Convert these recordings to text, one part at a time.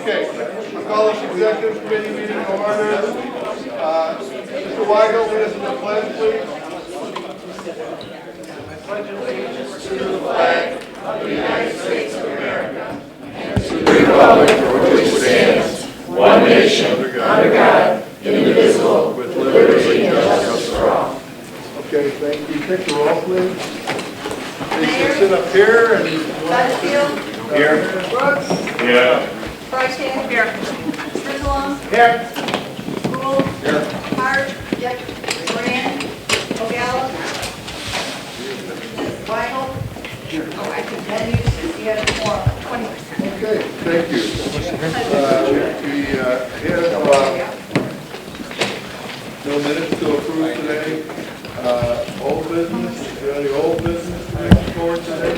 Okay, I'll call this executive committee meeting to order. Mr. Weigel, lead us in the pledge, please. I pledge allegiance to the flag of the United States of America and to the republic for which it stands, one nation, under God, indivisible, with liberty and justice for all. Okay, thank you. Take the roll, please. They can sit up here and... Butterfield. Here. Brooks. Yeah. Freitag. Here. Frizalong. Here. Gould. Here. Hart. Yep. Moran. O'Gallagher. Weigel. Oh, I can tell you, since you have more, 20%. Okay, thank you. We have no minutes to approve today. Old business, is there any old business to bring forward today?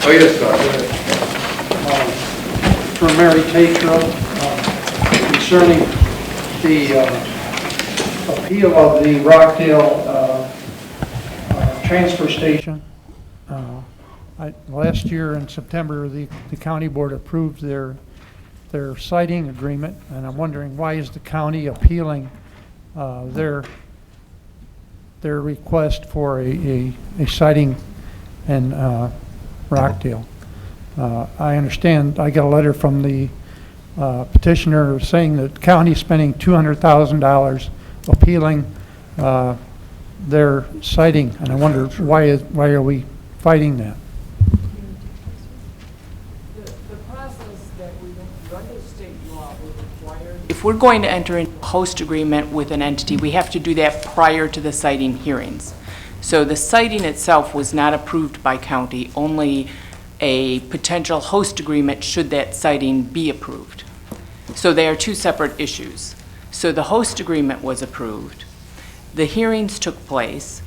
Oh, yes, sir. For Mary Tatro concerning the appeal of the Rockdale transfer station. Last year in September, the county board approved their siting agreement, and I'm wondering why is the county appealing their request for a siting in Rockdale. I understand, I got a letter from the petitioner saying that the county is spending $200,000 appealing their siting, and I wonder why are we fighting that? The process that we under state law would require. If we're going to enter into a host agreement with an entity, we have to do that prior to the siting hearings. So the siting itself was not approved by county, only a potential host agreement should that siting be approved. So they are two separate issues. So the host agreement was approved. The hearings took place.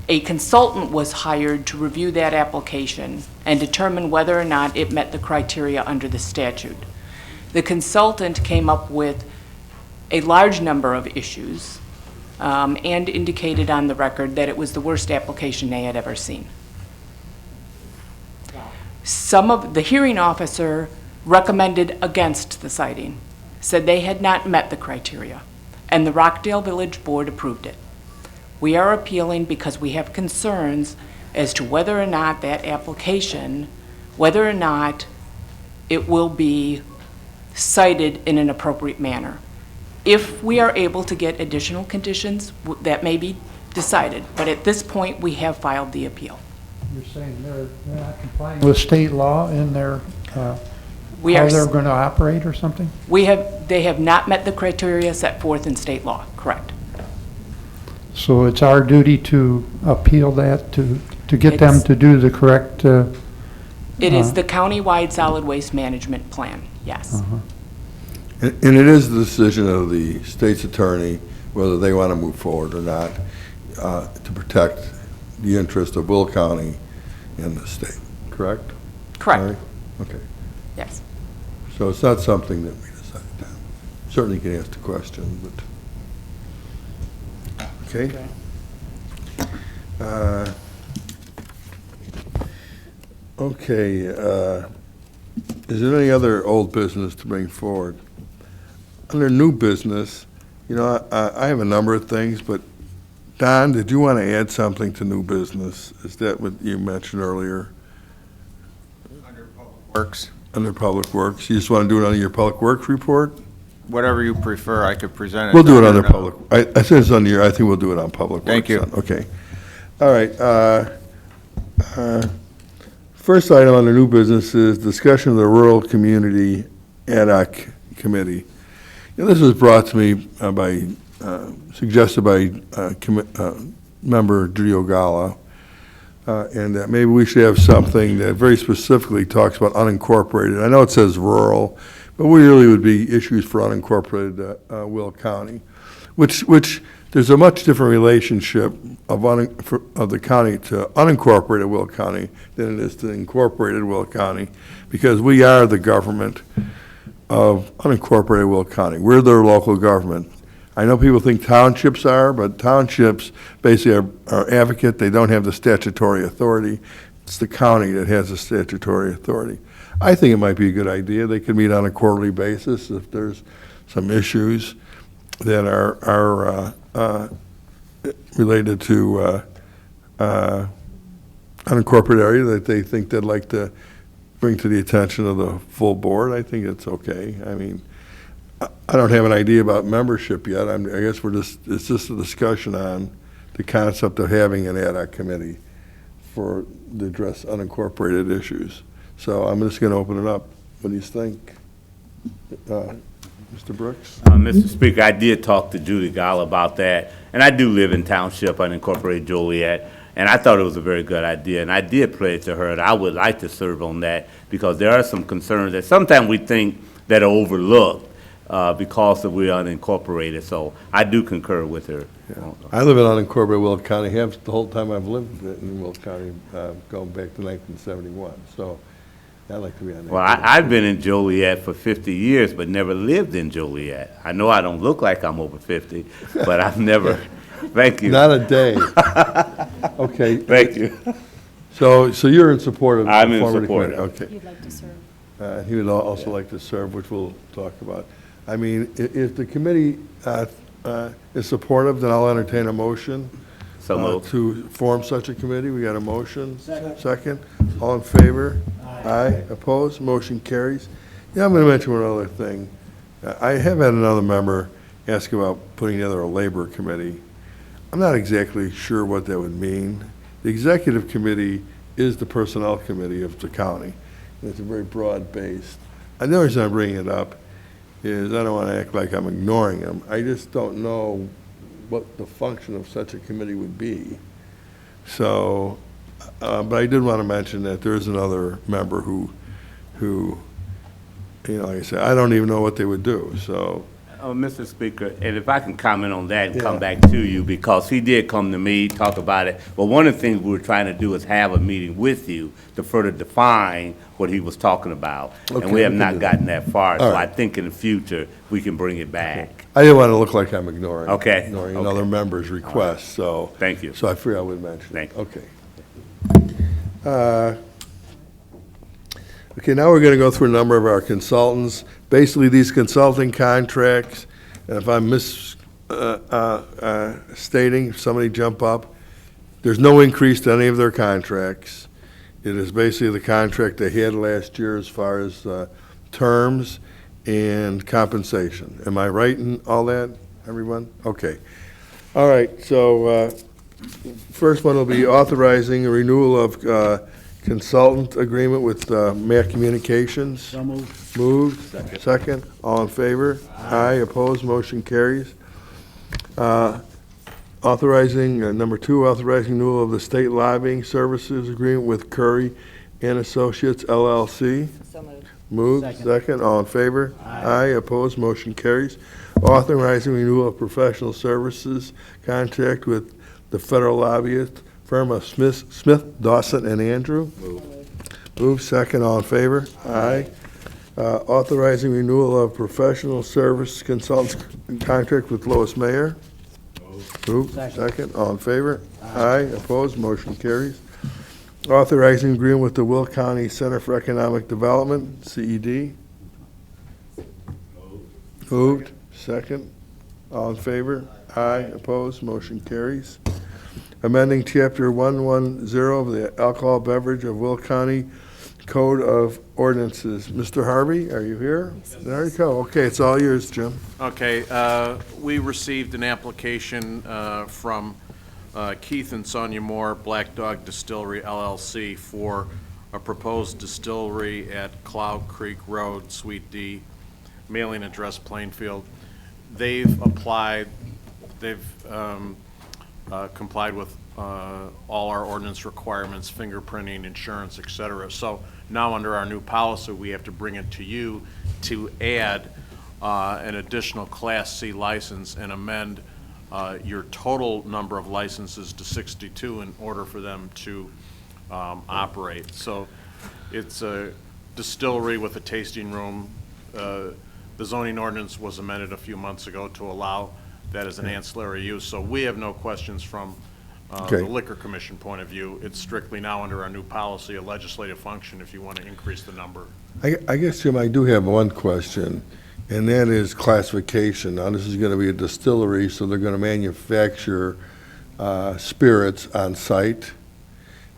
A consultant was hired to review that application and determine whether or not it met the criteria under the statute. The consultant came up with a large number of issues and indicated on the record that it was the worst application they had ever seen. Some of the hearing officer recommended against the siting, said they had not met the criteria, and the Rockdale Village Board approved it. We are appealing because we have concerns as to whether or not that application, whether or not it will be cited in an appropriate manner. If we are able to get additional conditions, that may be decided, but at this point, we have filed the appeal. You're saying they're not complying with state law in their how they're going to operate or something? They have not met the criteria set forth in state law, correct. So it's our duty to appeal that, to get them to do the correct... It is the county-wide solid waste management plan, yes. And it is the decision of the state's attorney whether they want to move forward or not to protect the interest of Will County and the state, correct? Correct. Mary? Okay. Yes. So it's not something that we decided on. Certainly can ask the question, but... Okay. Is there any other old business to bring forward? Under new business, you know, I have a number of things, but Don, did you want to add something to new business? Is that what you mentioned earlier? Under Public Works. Under Public Works? You just want to do it under your Public Works report? Whatever you prefer, I could present it. We'll do it under Public. I said it's under your, I think we'll do it on Public Works. Thank you. Then. Okay. All right. First item under new business is discussion of the Rural Community Ad Hoc Committee. You know, this was brought to me suggested by member Judy Ogalla, and that maybe we should have something that very specifically talks about unincorporated. I know it says rural, but we really would be issues for unincorporated Will County, which there's a much different relationship of the county to unincorporated Will County than it is to incorporated Will County, because we are the government of unincorporated Will County. We're their local government. I know people think townships are, but townships basically are advocate. They don't have the statutory authority. It's the county that has the statutory authority. I think it might be a good idea. They could meet on a quarterly basis if there's some issues that are related to unincorporated area that they think they'd like to bring to the attention of the full board. I think it's okay. I mean, I don't have an idea about membership yet. I guess it's just a discussion on the concept of having an ad hoc committee to address unincorporated issues. So I'm just going to open it up. What do you think? Mr. Brooks? Mr. Speaker, I did talk to Judy Gall about that, and I do live in Township, unincorporated Joliet, and I thought it was a very good idea, and I did play it to her that I would like to serve on that because there are some concerns that sometimes we think that are overlooked because we're unincorporated, so I do concur with her. I live in unincorporated Will County, have the whole time I've lived in Will County, going back to 1971, so I'd like to be on that. Well, I've been in Joliet for 50 years, but never lived in Joliet. I know I don't look like I'm over 50, but I've never, thank you. Not a day. Okay. Thank you. So you're in support of the I'm in former support. committee? Okay. You'd like to serve. He would also like to serve, which we'll talk about. I mean, if the committee is supportive, then I'll entertain a motion So moved. to form such a committee. We got a motion? Second. All in favor? Aye. Opposed? Motion carries. Yeah, I'm going to mention one other thing. I have had another member ask about putting together a labor committee. I'm not exactly sure what that would mean. The executive committee is the personnel committee of the county. It's a very broad-based. And the reason I'm bringing it up is I don't want to act like I'm ignoring them. I just don't know what the function of such a committee would be. So, but I did want to mention that there is another member who, you know, like I said, I don't even know what they would do, so. Mr. Speaker, and if I can comment on that and Yeah. come back to you, because he did come to me, talk about it. But one of the things we were trying to do is have a meeting with you to further define what he was talking about. Okay, And we have we can not do gotten that far, All so I right. think in the future, we can bring it back. I didn't want to look like I'm ignoring. Okay, Ignoring okay. another member's request, so. Thank you. So I figured I would mention it. Thank you. Okay. Okay, now we're going to go through a number of our consultants. Basically, these consulting contracts, and if I'm misstating, somebody jump up. There's no increase to any of their contracts. It is basically the contract they had last year as far as terms and compensation. Am I right in all that, everyone? Okay. All right, so first one will be authorizing a renewal of consultant agreement with Mac Communications. So moved. Moved. Second. All in favor? Aye. Opposed? Motion carries. Authorizing, number two, authorizing renewal of the state lobbying services agreement with Curry and Associates LLC. So moved. Moved. Second. All in favor? Aye. Opposed? Motion carries. Authorizing renewal of professional services contract with the federal lobbyist firm of Smith, Dawson, and Andrew. Moved. Second. All in favor? Aye. Authorizing renewal of professional service consultants contract with Lois Mayer. Moved. Second. All in favor? Aye. Opposed? Motion carries. Authorizing agreement with the Will County Center for Economic Development, CED. Moved. Second. All in favor? Aye. Opposed? Motion carries. Amending Chapter 110 of the Alcohol Beverage of Will County Code of Ordinances. Mr. Harvey, are you here? There you go. Okay, it's all yours, Jim. Okay, we received an application from Keith and Sonia Moore, Black Dog Distillery LLC, for a proposed distillery at Cloud Creek Road, Suite D, mailing address Plainfield. They've applied, they've complied with all our ordinance requirements, fingerprinting, insurance, et cetera. So now under our new policy, we have to bring it to you to add an additional Class C license and amend your total number of licenses to 62 in order for them to operate. So it's a distillery with a tasting room. The zoning ordinance was amended a few months ago to allow that as an ancillary use. So we have no questions from Okay. the Liquor Commission point of view. It's strictly now under our new policy, a legislative function if you want to increase the number. I guess, Jim, I do have one question, and that is classification. Now, this is going to be a distillery, so they're going to manufacture spirits on site.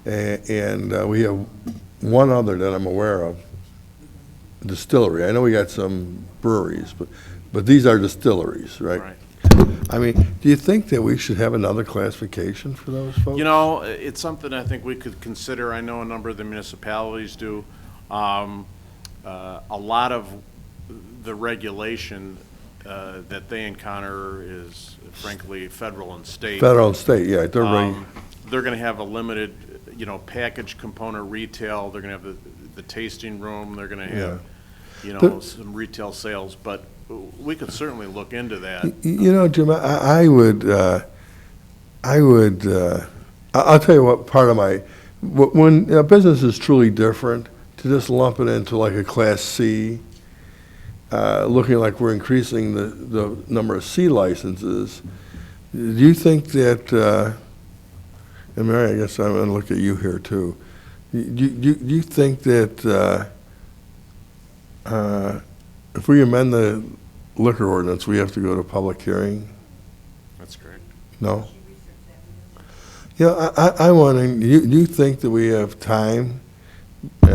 And we have one other that I'm aware of, distillery. I know we got some breweries, but these are distilleries, right? Right. I mean, do you think that we should have another classification for those folks? You know, it's something I think we could consider. I know a number of the municipalities do. A lot of the regulation that they encounter is frankly federal and state. Federal and state, yeah, they're right. They're gonna have a limited, package component retail, they're gonna have the tasting room, they're gonna have, some retail sales, but we could certainly look into that. You know, Jim, I'll tell you what, part of when a business is truly different, to just lump it into like a Class C, looking like we're increasing the number of C licenses, do you think that, and Mary, I guess I'm going to look at you here too, do you think that if we amend the liquor ordinance, we have to go to public hearing? That's correct. No? Yeah, I'm wondering, do you think that we have time, we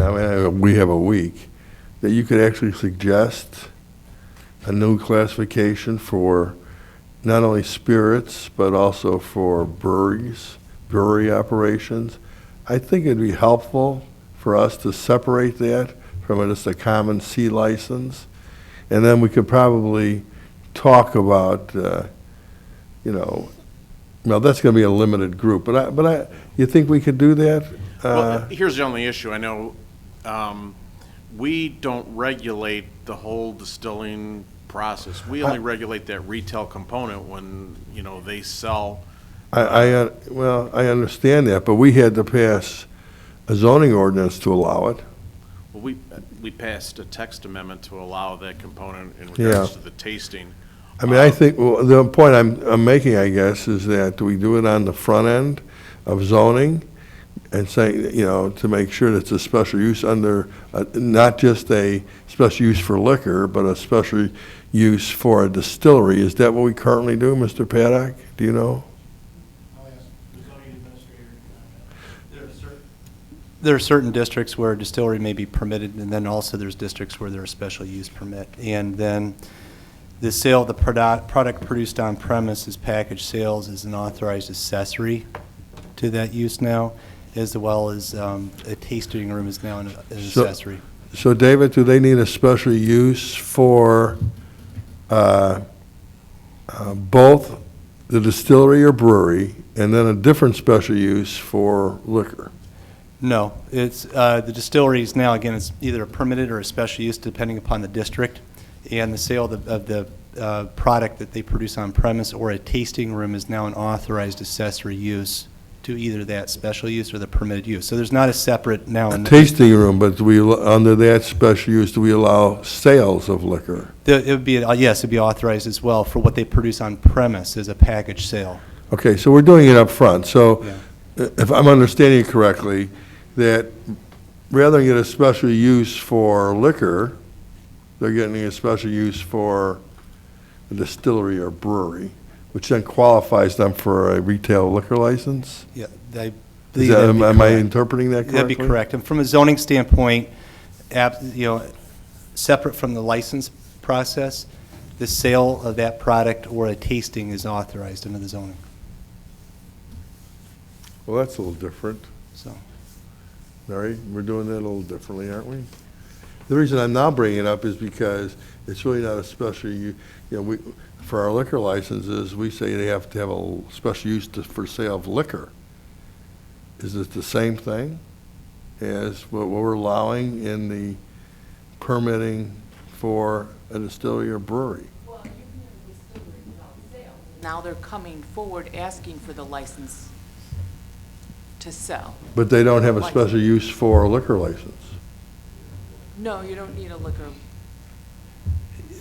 have a week, that you could actually suggest a new classification for not only spirits, but also for brewery operations? I think it'd be helpful for us to separate that from just a common C license. And then we could probably talk about, well, that's going to be a limited group, but you think we could do that? Well, here's the only issue. I know we don't regulate the whole distilling process. We only regulate that retail component when, they sell. Well, I understand that, but we had to pass a zoning ordinance to allow it. Well, we passed a text amendment to allow that component in regards to the tasting. I mean, I think, well, the point I'm making, I guess, is that do we do it on the front end of zoning and say, to make sure that it's a special use under, not just a special use for liquor, but a special use for a distillery? Is that what we currently do, Mr. Paddock? Do you know? There are certain districts where a distillery may be permitted, and then also there's districts where there's a special use permit. And then the sale of the product produced on premise as package sales is an authorized accessory to that use now, as well as a tasting room is now an accessory. So, David, do they need a special use for both the distillery or brewery, and then a different special use for liquor? No, it's the distillery is now, again, it's either a permitted or a special use depending upon the district, and the sale of the product that they produce on premise or a tasting room is now an authorized accessory use to either that special use or the permitted use. So there's not a separate now. A tasting room, but under that special use, do we allow sales of liquor? It would be, yes, it'd be authorized as well for what they produce on premise as a package sale. Okay, so we're doing it up front. So Yeah. if I'm understanding it correctly, that rather than get a special use for liquor, they're getting a special use for a distillery or brewery, which then qualifies them for a retail liquor license? Yeah, I Is believe that, that'd be am I correct. interpreting that correctly? That'd be correct. And from a zoning standpoint, separate from the license process, the sale of that product or a tasting is authorized under the zoning. Well, that's a little different. So, Mary, we're doing that a little differently, aren't we? The reason I'm now bringing it up is because it's really not a special, for our liquor licenses, we say they have to have a special use for sale of liquor. Is it the same thing as what we're allowing in the permitting for a distillery or brewery? Well, you can have a distillery without sale. Now they're coming forward asking for the license to sell. But they don't have a special use for a liquor license. No, you don't need a liquor.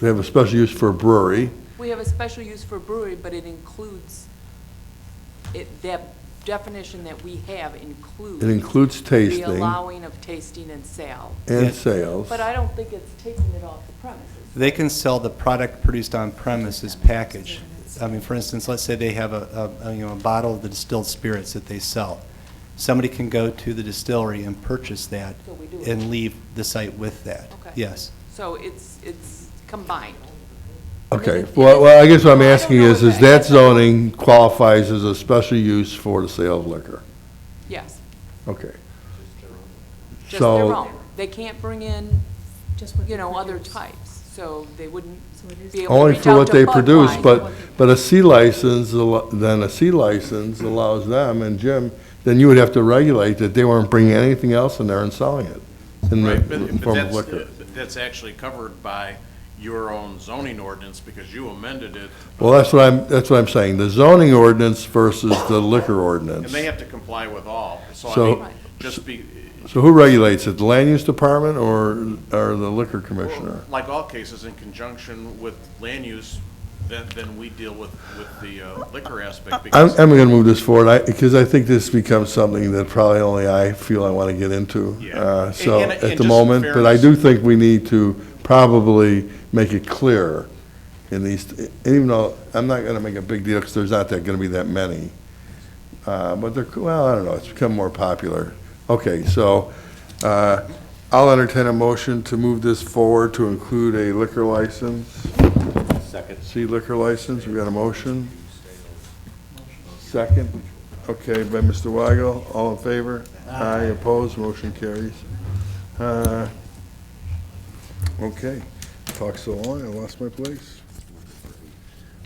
They have a special use for a brewery. We have a special use for brewery, but it includes that definition that we have includes. It includes The tasting allowing of tasting and sale. and Yeah. sales. But I don't think it's taking it off the premises. They can sell the product produced on premises packaged. I mean, for instance, let's say they have a bottle of the distilled spirits that they sell. Somebody can go to the distillery and purchase that So we do it. and leave the site with that. Okay. Yes. So it's combined. Okay, well, I guess what I'm asking is that zoning qualifies as a special use for the sale of liquor? Yes, Okay. just their So, own. They can't bring in, other types, so they wouldn't be able to only reach for out what to they produce, Budweiser. but a C license, then a C license allows them, and Jim, then you would have to regulate that they weren't bringing anything else in there and selling it in the Right, but form of liquor. that's actually covered by your own zoning ordinance because you amended it. Well, that's what I'm saying, the zoning ordinance versus the liquor ordinance. And they have to comply with all. So, So- I mean, just be, So who regulates it, the land use department or the liquor commissioner? like all cases, in conjunction with land use, then we deal with the liquor aspect. I'm Because gonna move this forward, because I think this becomes something that probably only I feel I want to get into. Yeah. So, And at just the in moment, but I fairness- do think we need to probably make it clear in these, even though I'm not gonna make a big deal, because there's not gonna be that many. But they're, well, I don't know, it's become more popular. Okay, so, I'll entertain a motion to move this forward to include a liquor license. Second. C liquor license, we got a motion? Second, okay, by Mr. Weigel, all in favor? Aye, opposed, motion carries. Okay, talked so long, I lost my place.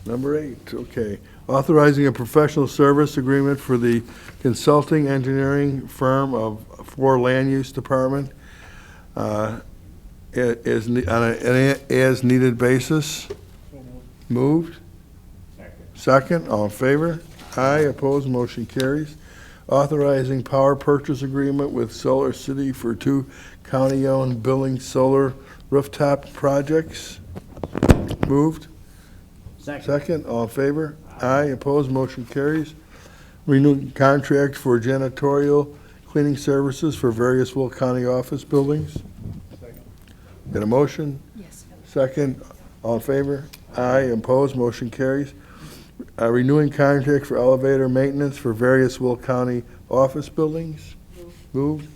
Number 8, okay. Authorizing a professional service agreement for the consulting engineering firm for land use department on an as-needed basis. Moved? Second, all in favor? Aye, opposed, motion carries. Authorizing power purchase agreement with Solar City for 2 county-owned building solar rooftop projects. Moved? Second, all in favor? Aye, opposed, motion carries. Renewed contract for janitorial cleaning services for various Will County office buildings. Got a motion? Yes. Second, all in favor? Aye, opposed, motion carries. Renewing contract for elevator maintenance for various Will County office buildings. Moved.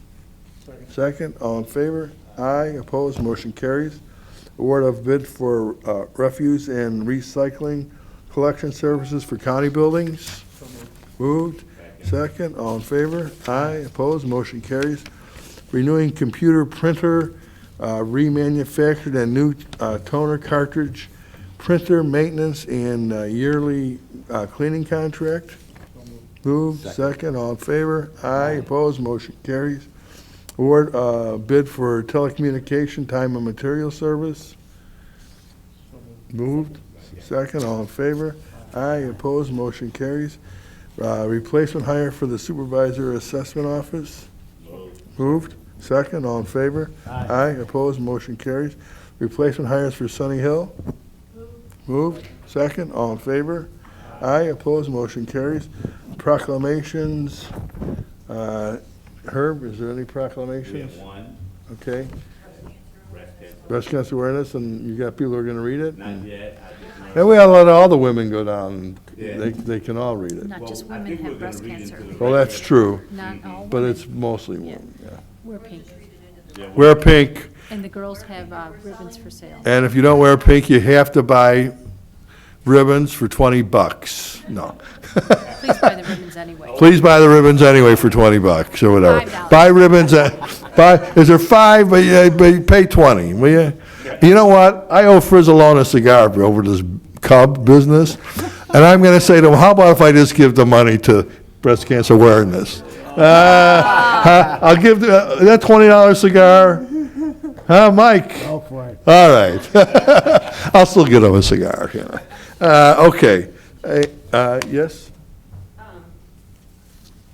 Second, all in favor? Aye, opposed, motion carries. Award of bid for refuse and recycling collection services for county buildings. Moved. Second, all in favor? Aye, opposed, motion carries. Renewing computer printer remanufactured and new toner cartridge printer maintenance and yearly cleaning contract. Moved. Second, all in favor? Aye, opposed, motion carries. Award bid for telecommunication time and material service. Moved. Second, all in favor? Aye, opposed, motion carries. Replacement hire for the supervisor assessment office. Moved. Second, all in favor? Aye, opposed, motion carries. Replacement hires for Sunny Hill. Moved. Second, all in favor? Aye, opposed, motion carries. Proclamations. Herb, is there any We proclamations? have one, Okay. breast cancer, Breast cancer awareness, and you got people who are gonna read it? not yet, I just know. And we ought to let all the women go down, Yeah. they can all read it. Not just Well, I women think we're have gonna breast read cancer. into the Well, that's true, Not all but women. it's mostly women, yeah. Wear pink. Wear pink, And the girls have ribbons for sale. and if you don't wear pink, you have to buy ribbons for $20. No. Please buy the ribbons anyway. Please buy the ribbons anyway for $20 or whatever. $5. Buy ribbons is there 5, but you pay 20, will you? You know what? I owe Frizzalone a cigar over this Cub business, and I'm gonna say to him, how about if I just give the money to breast cancer awareness? I'll give that $20 cigar, huh, Mike? Go for it. All right. I'll still get him a cigar, you know. Okay. Yes?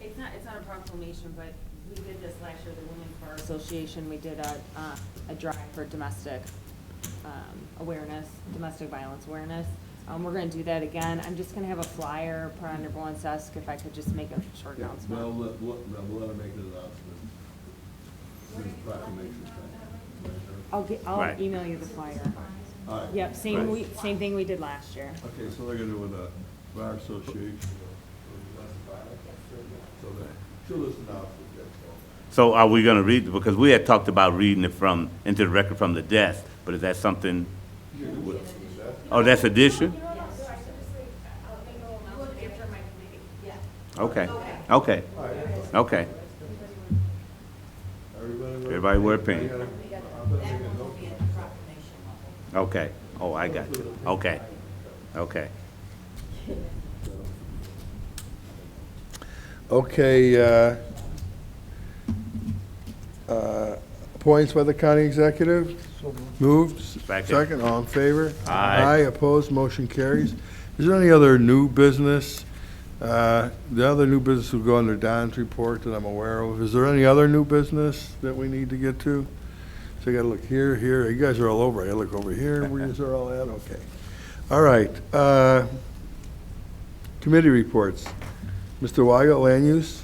It's not a proclamation, but we did this last year, the Women's Bar Association, we did a drive for domestic awareness, domestic violence awareness. We're gonna do that again. I'm just gonna have a flyer put on everyone's desk, if I could just make a short announcement. We'll let her make an announcement. Proclamation time. I'll Right. email you the flyer. All right. Yep, same thing we did last year. Okay, so they're gonna do with the Bar Association. So that, she'll listen out. So are we gonna read, because we had talked about reading it from, into the record from the desk, but is that something? Oh, that's addition? Okay, okay, okay. Everybody wear pink. Okay, oh, I got you, okay, okay. Okay, appointments by the county executive? Moved. Second, all in favor? Aye. Opposed, motion carries. Is there any other new business? The other new business will go under Don's report that I'm aware of. Is there any other new business that we need to get to? So I gotta look here, here, you guys are all over, I gotta look over here, where you are all at, okay. All right, committee reports. Mr. Weigel, land use?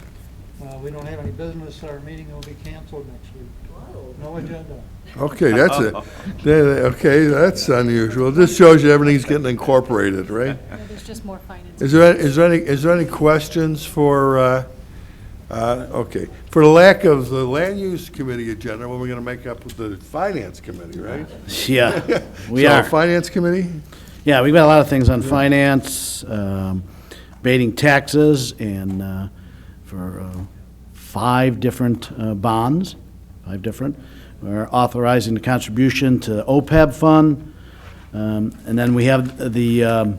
We don't have any business, our meeting will be canceled next week. No agenda. Okay, that's it. Okay, that's unusual. This shows you everything's getting incorporated, right? There's just more finance. Is there any questions for, okay, for the lack of the land use committee agenda, what we're gonna make up with the finance committee, right? Yeah, we So, are. finance committee? Yeah, we've got a lot of things on finance, abating taxes, and for 5 different bonds, 5 different. We're authorizing the contribution to OPEB fund, and then we have the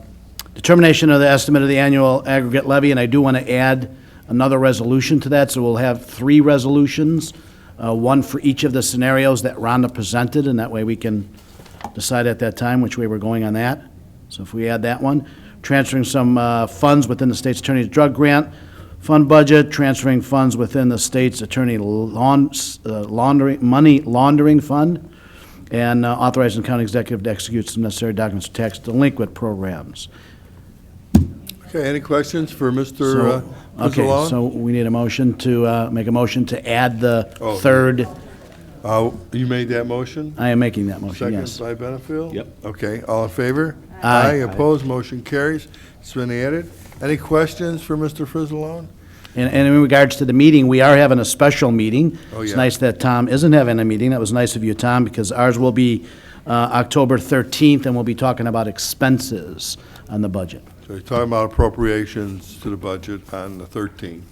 determination of the estimate of the annual aggregate levy, and I do want to add another resolution to that, so we'll have 3 resolutions, one for each of the scenarios that Rhonda presented, and that way we can decide at that time which way we're going on that. So if we add that one, transferring some funds within the state's attorney's drug grant fund budget, transferring funds within the state's attorney money laundering fund, and authorizing the county executive to execute some necessary documents for tax delinquent programs. Okay, any questions for Mr. So, okay, Pizzolano? so we need a motion to, make a motion to add the Oh. third. You made that motion? I am making that motion, Second yes. by Benefield? Yep. Okay, all in favor? Aye. Opposed, motion carries. It's been added. Any questions for Mr. Frizzalone? And in regards to the meeting, we are having a special meeting. Oh, It's yeah. nice that Tom isn't having a meeting. That was nice of you, Tom, because ours will be October 13th, and we'll be talking about expenses on the budget. So you're talking about appropriations to the budget on the 13th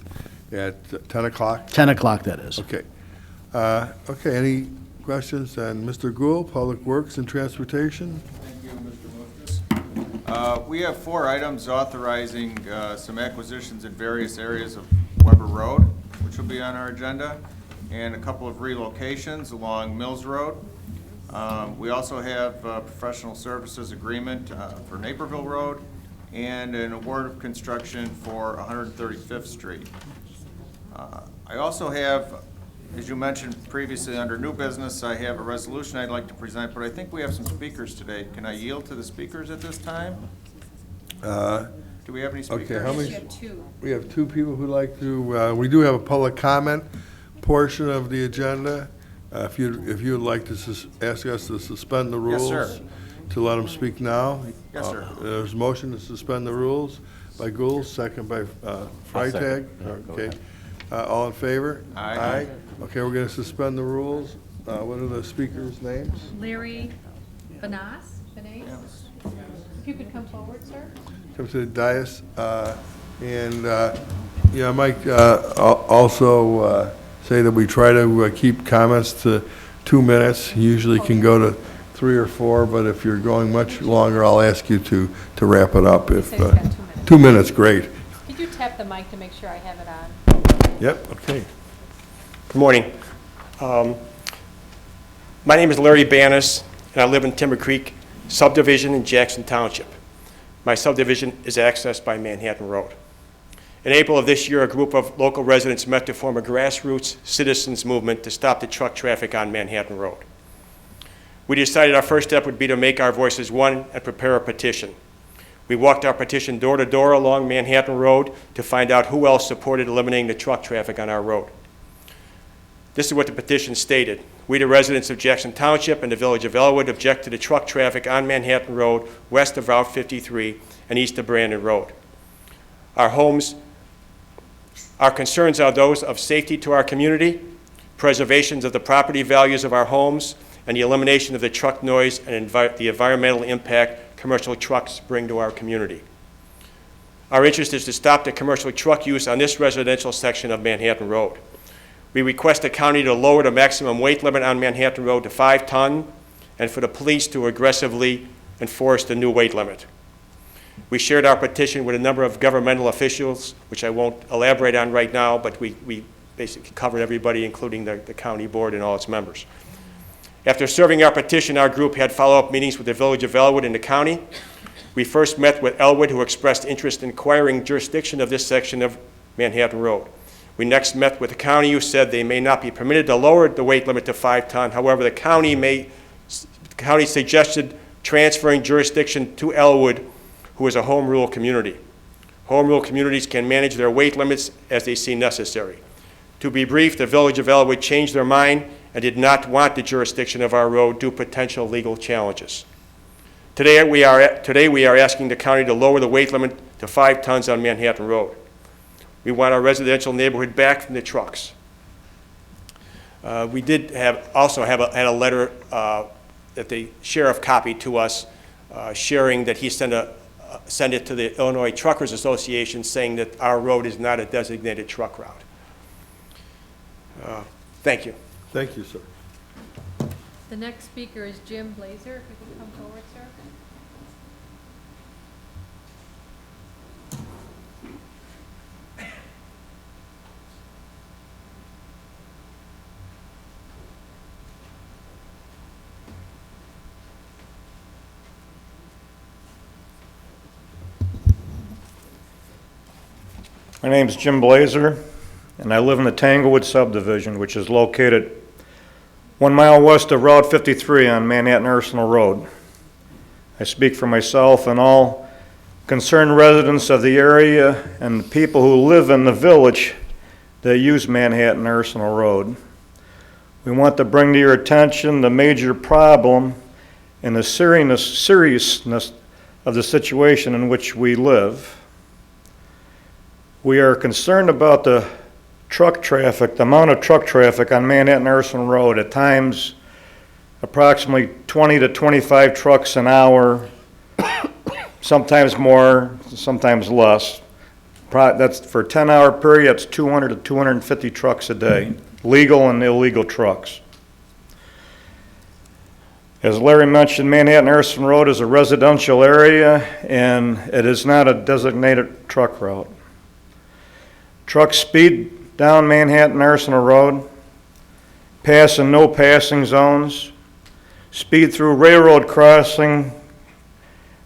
at 10 o'clock? 10 o'clock, that is. Okay. Okay, any questions? And Mr. Gould, Public Works and Transportation? Thank you, Mr. Moses. We have 4 items authorizing some acquisitions in various areas of Weber Road, which will be on our agenda, and a couple of relocations along Mills Road. We also have a professional services agreement for Naperville Road and an award of construction for 135th Street. I also have, as you mentioned previously, under new business, I have a resolution I'd like to present, but I think we have some speakers today. Can I yield to the speakers at this time? Do we have any speakers? Okay, how many? We have 2. We have 2 people who'd like to, we do have a public comment portion of the agenda. If you'd like to ask us to suspend the rules. Yes, sir. To let them speak now. Yes, sir. There's a motion to suspend the rules by Gould, second by Freitag. Okay. All in favor? Aye. Okay, we're going to suspend the rules. What are the speakers' names? Larry Benas? If you could come forward, sir. Come to the dais. And, I might also say that we try to keep comments to 2 minutes. Usually can go to 3 or 4, but if you're going much longer, I'll ask you to wrap it up. If Say you've got 2 minutes. 2 minutes, great. Could you tap the mic to make sure I have it on? Yep, okay. Good morning. My name is Larry Banas, and I live in Timber Creek subdivision in Jackson Township. My subdivision is accessed by Manhattan Road. In April of this year, a group of local residents met to form a grassroots citizens movement to stop the truck traffic on Manhattan Road. We decided our first step would be to make our voices one and prepare a petition. We walked our petition door to door along Manhattan Road to find out who else supported eliminating the truck traffic on our road. This is what the petition stated. We, the residents of Jackson Township and the Village of Elwood, object to the truck traffic on Manhattan Road west of Route 53 and east of Brandon Road. Our concerns are those of safety to our community, preservation of the property values of our homes, and the elimination of the truck noise and the environmental impact commercial trucks bring to our community. Our interest is to stop the commercial truck use on this residential section of Manhattan Road. We request the county to lower the maximum weight limit on Manhattan Road to 5 ton and for the police to aggressively enforce the new weight limit. We shared our petition with a number of governmental officials, which I won't elaborate on right now, but we basically covered everybody, including the county board and all its members. After serving our petition, our group had follow-up meetings with the Village of Elwood and the county. We first met with Elwood, who expressed interest in acquiring jurisdiction of this section of Manhattan Road. We next met with the county, who said they may not be permitted to lower the weight limit to 5 ton. However, the county suggested transferring jurisdiction to Elwood, who is a home rule community. Home rule communities can manage their weight limits as they see necessary. To be brief, the Village of Elwood changed their mind and did not want the jurisdiction of our road due to potential legal challenges. Today we are asking the county to lower the weight limit to 5 tons on Manhattan Road. We want our residential neighborhood back from the trucks. We did had a letter that the sheriff copied to us, sharing that he sent it to the Illinois Truckers Association, saying that our road is not a designated truck route. Thank you. Thank you, sir. The next speaker is Jim Blazer. If you could come forward, sir. My name is Jim Blazer, and I live in the Tanglewood subdivision, which is located 1 mile west of Route 53 on Manhattan Arsenal Road. I speak for myself and all concerned residents of the area and the people who live in the village that use Manhattan Arsenal Road. We want to bring to your attention the major problem and the seriousness of the situation in which we live. We are concerned about the truck traffic, the amount of truck traffic on Manhattan Arsenal Road. At times, approximately 20 to 25 trucks an hour, sometimes more, sometimes less. That's for a 10-hour period, that's 200 to 250 trucks a day, legal and illegal trucks. As Larry mentioned, Manhattan Arsenal Road is a residential area, and it is not a designated truck route. Trucks speed down Manhattan Arsenal Road, pass in no passing zones, speed through railroad crossing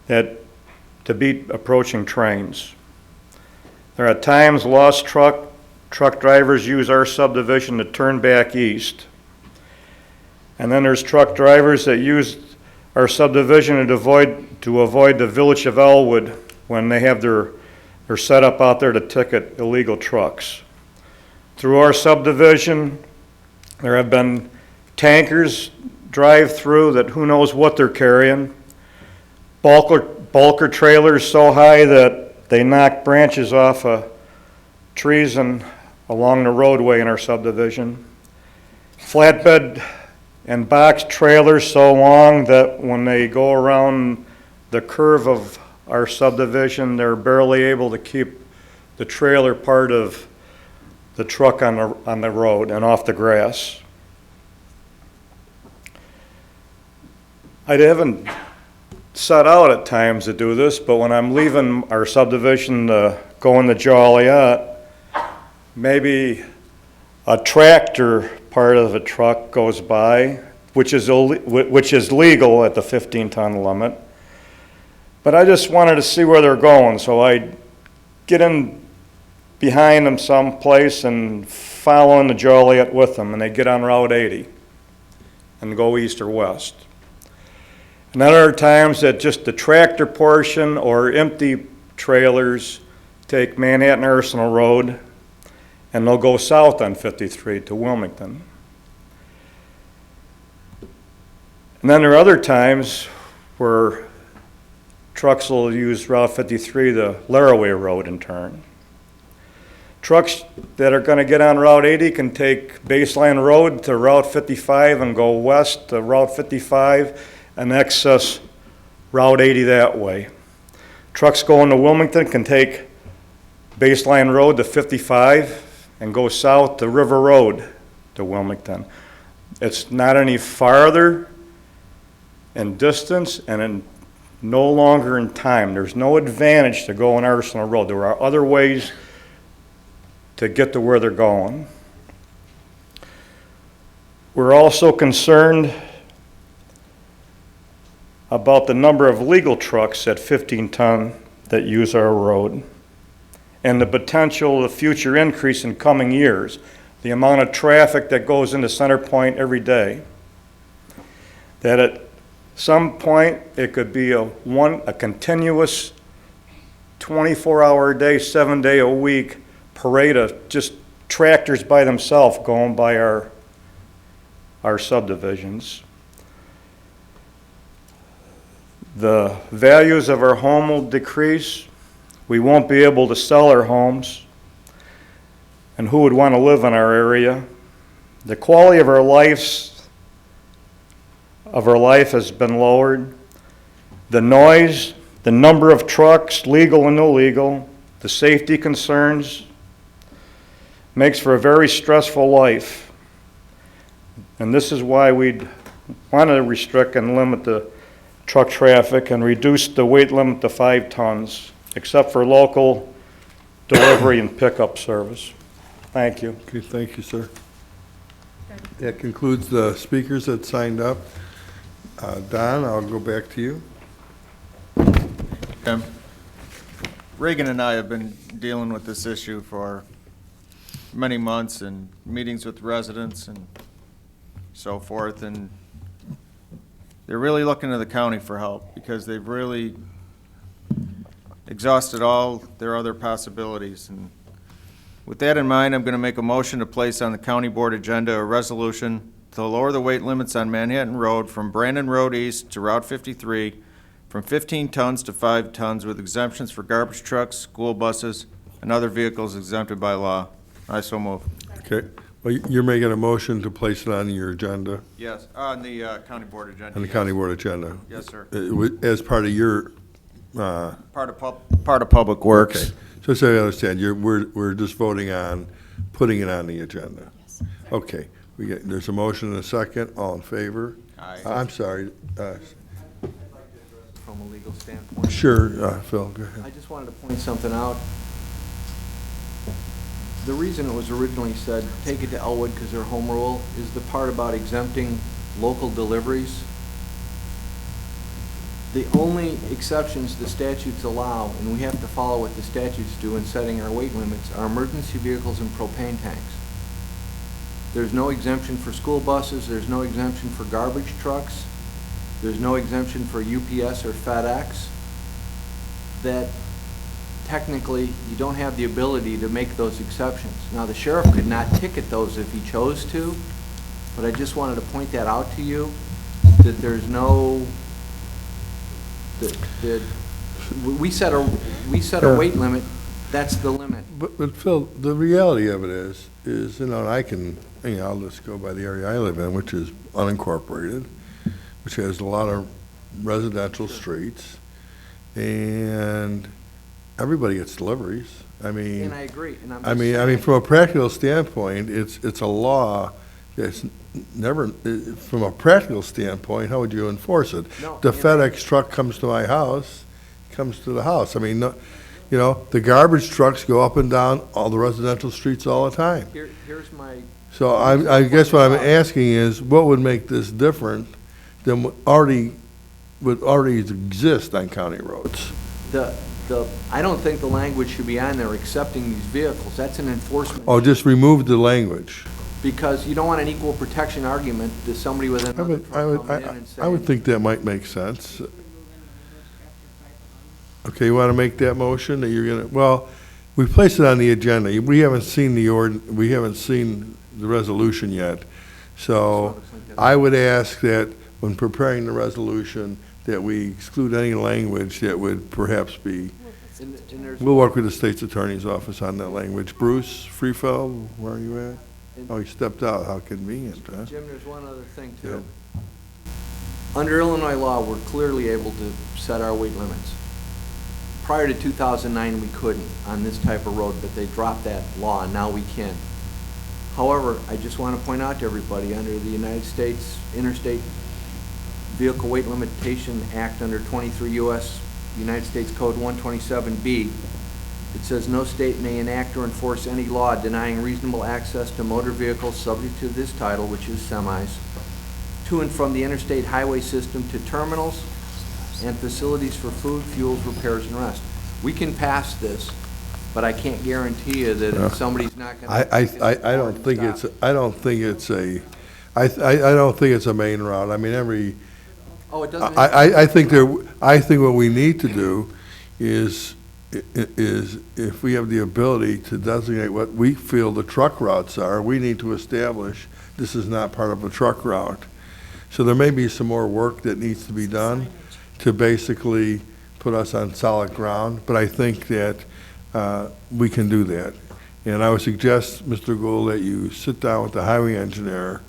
to beat approaching trains. There are times lost truck drivers use our subdivision to turn back east. And then there's truck drivers that use our subdivision to avoid the Village of Elwood when they have their setup out there to ticket illegal trucks. Through our subdivision, there have been tankers drive through that who knows what they're carrying, bulker trailers so high that they knock branches off of trees along the roadway in our subdivision, flatbed and box trailers so long that when they go around the curve of our subdivision, they're barely able to keep the trailer part of the truck on the road and off the grass. I haven't set out at times to do this, but when I'm leaving our subdivision to go into Joliet, maybe a tractor part of a truck goes by, which is legal at the 15-ton limit. But I just wanted to see where they're going, so I get in behind them someplace and follow into Joliet with them, and they get on Route 80 and go east or west. And then there are times that just the tractor portion or empty trailers take Manhattan Arsenal Road and they'll go south on 53 to Wilmington. And then there are other times where trucks will use Route 53, the Laraway Road in turn. Trucks that are going to get on Route 80 can take Baseline Road to Route 55 and go west to Route 55 and access Route 80 that way. Trucks going to Wilmington can take Baseline Road to 55 and go south to River Road to Wilmington. It's not any farther in distance and no longer in time. There's no advantage to go on Arsenal Road. There are other ways to get to where they're going. We're also concerned about the number of legal trucks at 15 ton that use our road and the potential of future increase in coming years, the amount of traffic that goes into Center Point every day. That at some point it could be a continuous 24-hour a day, 7-day a week parade of just tractors by themselves going by our subdivisions. The values of our home will decrease. We won't be able to sell our homes. And who would want to live in our area? The quality of our life has been lowered. The noise, the number of trucks, legal and illegal, the safety concerns, makes for a very stressful life. And this is why we'd want to restrict and limit the truck traffic and reduce the weight limit to 5 tons, except for local delivery and pickup service. Thank you. Okay, thank you, sir. That concludes the speakers that signed up. Don, I'll go back to you. Reagan and I have been dealing with this issue for many months and meetings with residents and so forth, and they're really looking to the county for help because they've really exhausted all their other possibilities. And with that in mind, I'm going to make a motion to place on the county board agenda a resolution to lower the weight limits on Manhattan Road from Brandon Road East to Route 53 from 15 tons to 5 tons with exemptions for garbage trucks, school buses, and other vehicles exempted by law. I so move. Okay. Well, you're making a motion to place it on your agenda, Yes, on the county board agenda. on the yes. county board agenda? Yes, sir. As part of your, Part of Public Works. okay. So I understand, we're just voting on putting it on the agenda. Okay. There's a motion and a second. All in favor? Aye. I'm sorry. From a legal standpoint. Sure, Phil, go ahead. I just wanted to point something out. The reason it was originally said, take it to Elwood because they're home rule, is the part about exempting local deliveries. The only exceptions the statutes allow, and we have to follow what the statutes do in setting our weight limits, are emergency vehicles and propane tanks. There's no exemption for school buses, there's no exemption for garbage trucks, there's no exemption for UPS or FedEx. That technically, you don't have the ability to make those exceptions. Now, the sheriff could not ticket those if he chose to, but I just wanted to point that out to you, that there's no, that we set a weight limit, that's the limit. But Phil, the reality of it is, and I can, I'll just go by the area I live in, which is unincorporated, which has a lot of residential streets, and everybody gets deliveries. And I agree, and I'm just I mean, saying- from a practical standpoint, it's a law that's never, from a practical standpoint, how would you enforce it? No, The and FedEx truck comes to my house, comes to the house. I mean, the garbage trucks go up and down all the residential streets all the time. Here's my, So I guess what I'm asking is, what would make this different than what already exist on county roads? I don't think the language should be on there accepting these vehicles. That's an enforcement. Oh, just remove the language. Because you don't want an equal protection argument to somebody with another truck coming in and saying. I would think that might make sense. Okay, you want to make that motion that you're gonna, well, we placed it on the agenda. We haven't seen we haven't seen the resolution yet. So I would ask that when preparing the resolution, that we exclude any language that would perhaps be, And there's- we'll work with the state's attorney's office on that language. Bruce Freefeld, where are you at? Oh, he stepped out. How convenient, huh? Jim, there's one other thing too. Under Illinois law, we're clearly able to set our weight limits. Prior to 2009, we couldn't on this type of road, but they dropped that law, and now we can. However, I just want to point out to everybody, under the United States Interstate Vehicle Weight Limitation Act under 23 U.S. United States Code 127B, it says no state may enact or enforce any law denying reasonable access to motor vehicles subject to this title, which is semis, to and from the interstate highway system to terminals and facilities for food, fuels, repairs, and rest. We can pass this, but I can't guarantee you that if somebody's not gonna. I don't think it's, I don't think it's a main route. I mean, Oh, it doesn't. I think what we need to do is if we have the ability to designate what we feel the truck routes are, we need to establish this is not part of a truck route. So there may be some more work that needs to be done to basically put us on solid ground, but I think that we can do that. And I would suggest, Mr. Gould, that you sit down with the highway engineer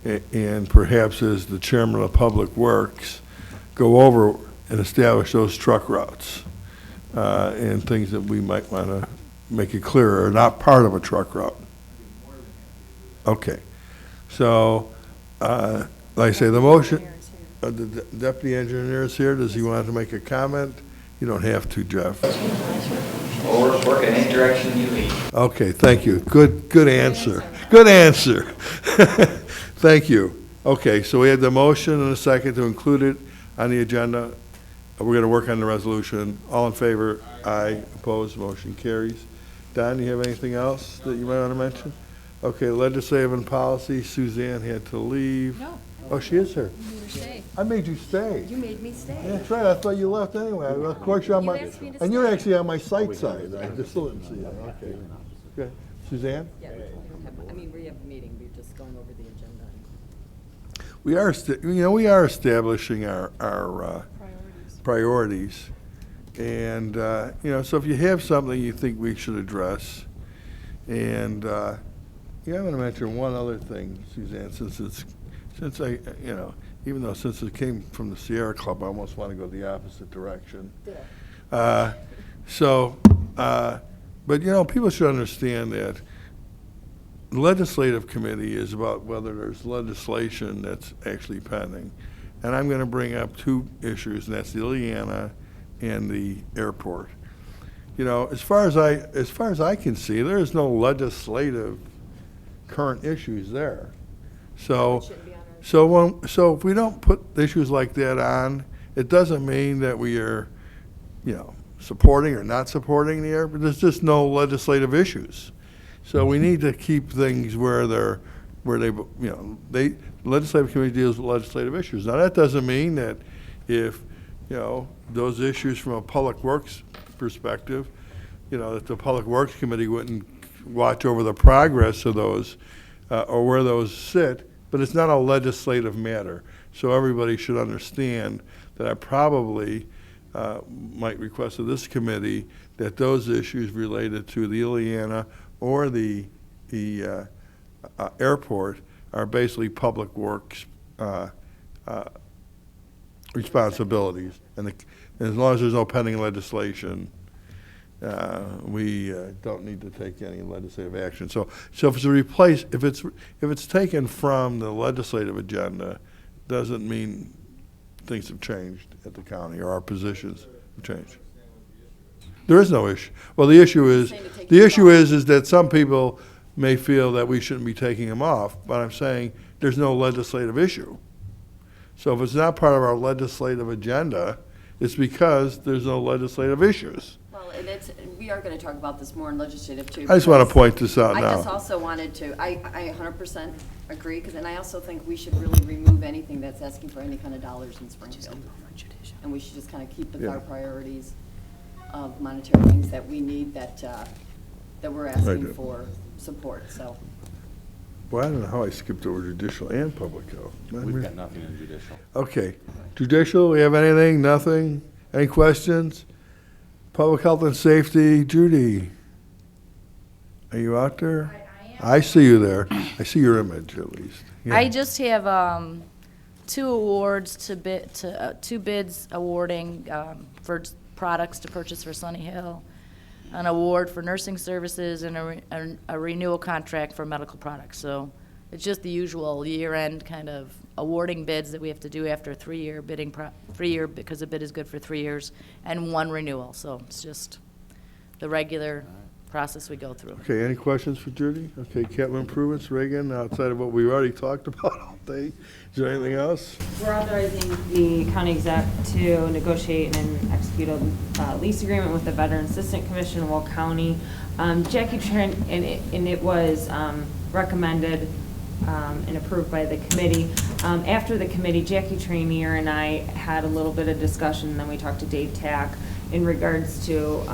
and perhaps as the chairman of Public Works, go over and establish those truck routes and things that we might want to make it clearer are not part of a truck route. Okay. So, like I say, the motion, the deputy engineer is here. Does he want to make a comment? You don't have to, Jeff. Or work in any direction you lead. Okay, thank you. Good answer. Good answer. Thank you. Okay, so we had the motion and a second to include it on the agenda. We're going to work on the resolution. All in favor? Aye. Opposed? Motion carries. Don, you have anything else that you might want to mention? Okay, legislative and policy. Suzanne had to leave. No. Oh, she is here. You made her stay. I made you stay. You made me stay. That's right. I thought you left anyway. Of course, you're on my, You asked me to and you're stay. actually on my site side. I just still didn't see it. Okay. Good. Suzanne? Yeah, I mean, we have a meeting, we're just going over the agenda. We are, we are establishing our priorities. And, so if you have something you think we should address, and, I'm going to mention one other thing, Suzanne, since it came from the Sierra Club, I almost want to go the opposite direction. But, people should understand that the legislative committee is about whether there's legislation that's actually pending. And I'm going to bring up two issues, and that's the Ileana and the airport. As far as I can see, there is no legislative current issues there. So if we don't put issues like that on, it doesn't mean that we are, supporting or not supporting the airport. There's just no legislative issues. So we need to keep things where the legislative committee deals with legislative issues. Now, that doesn't mean that if, those issues from a public works perspective, that the Public Works Committee wouldn't watch over the progress of those or where those sit, but it's not a legislative matter. So everybody should understand that I probably might request of this committee that those issues related to the Ileana or the airport are basically Public Works responsibilities. And as long as there's no pending legislation, we don't need to take any legislative action. So if it's if it's taken from the legislative agenda, doesn't mean things have changed at the county or our positions have changed. There is no issue. Well, the issue is that some people may feel that we shouldn't be taking them off, but I'm saying there's no legislative issue. So if it's not part of our legislative agenda, it's because there's no legislative issues. Well, and it's, we are gonna talk about this more in legislative too. I just want to because point this out I just now. also wanted to, I 100% agree, because, and I also think we should really remove anything that's asking for any kind of dollars in Springfield. And we should just kind of keep with our priorities of monetary things that we need that we're asking for support, so. Well, I don't know how I skipped over judicial and public health. We've got nothing in judicial. Okay. Judicial, we have anything? Nothing? Any questions? Public health and safety, Judy? Are you out there? I see you there. I see your image at least. Yeah. I just have 2 awards to bid, 2 bids awarding for products to purchase for Sunny Hill, an award for nursing services, and a renewal contract for medical products. So it's just the usual year-end kind of awarding bids that we have to do after a 3-year bidding, 3-year, because a bid is good for 3 years, and 1 renewal. So it's just the regular process we go through. Okay, any questions for Judy? Okay, capital improvements, Reagan, outside of what we already talked about all day. Is there anything else? We're authorizing the county exec to negotiate and execute a lease agreement with the Veteran Assistant Commission in Will County. Jackie Tran, and it was recommended and approved by the committee. After the committee, Jackie Trainier and I had a little bit of discussion, and then we talked to Dave Tack in regards to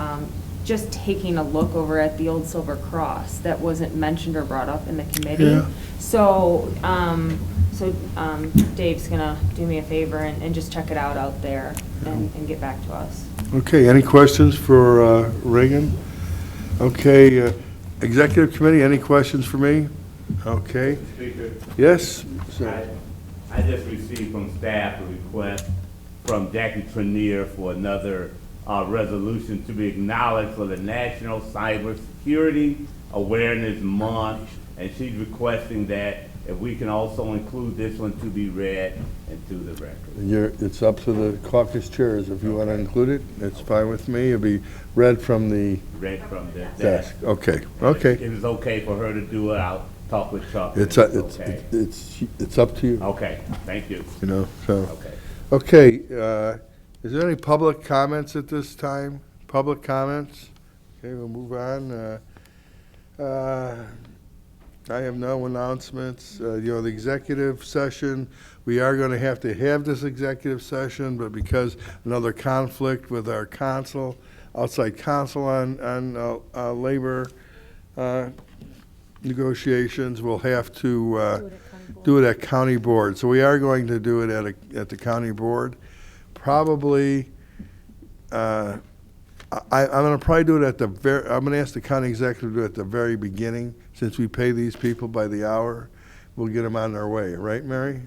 just taking a look over at the old Silver Cross that wasn't mentioned or brought up in the committee. Yeah. So, Dave's gonna do me a favor and just check it out there and get back to us. Okay, any questions for Reagan? Okay, executive committee, any questions for me? Okay. Speaker. Yes, sir. I just received from staff a request from Jackie Trenier for another resolution to be acknowledged for the National Cybersecurity Awareness Month, and she's requesting that if we can also include this one to be read into the record. It's up to the caucus chairs. If you want to include it, it's fine with me. It'll be read from the desk. Okay, okay. If it's okay for her to do it, I'll talk with Chuck. It's up to you. Okay, thank you. You know, so. Okay. Okay, is there any public comments at this time? Public comments? Okay, we'll move on. I have no announcements. The executive session, we are going to have this executive session, but because another conflict with our council, outside council on labor negotiations, we'll have to do it at county board. So we are going to do it at the county board. Probably, I'm going to probably do it at the I'm going to ask the county executive to do it at the very beginning, since we pay these people by the hour. We'll get them on their way, right, Mary?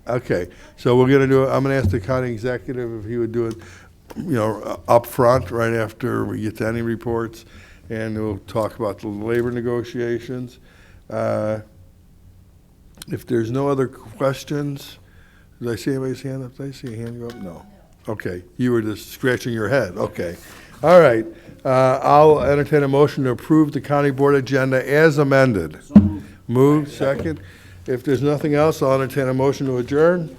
Okay, so we're going to do it. I'm going to ask the county executive if he would do it, up front, right after we get to any reports, and we'll talk about the labor negotiations. If there's no other questions, did I see anybody's hand up? Did I see a hand go up? No. Okay, you were just scratching your head. Okay. All right. I'll entertain a motion to approve the county board agenda as amended. Move, second. If there's nothing else, I'll entertain a motion to adjourn.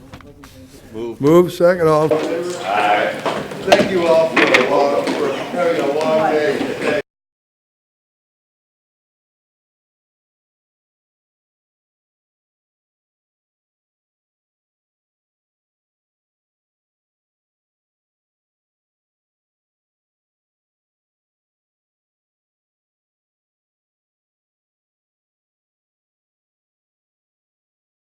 Move, second. All. Thank you all for having a long day.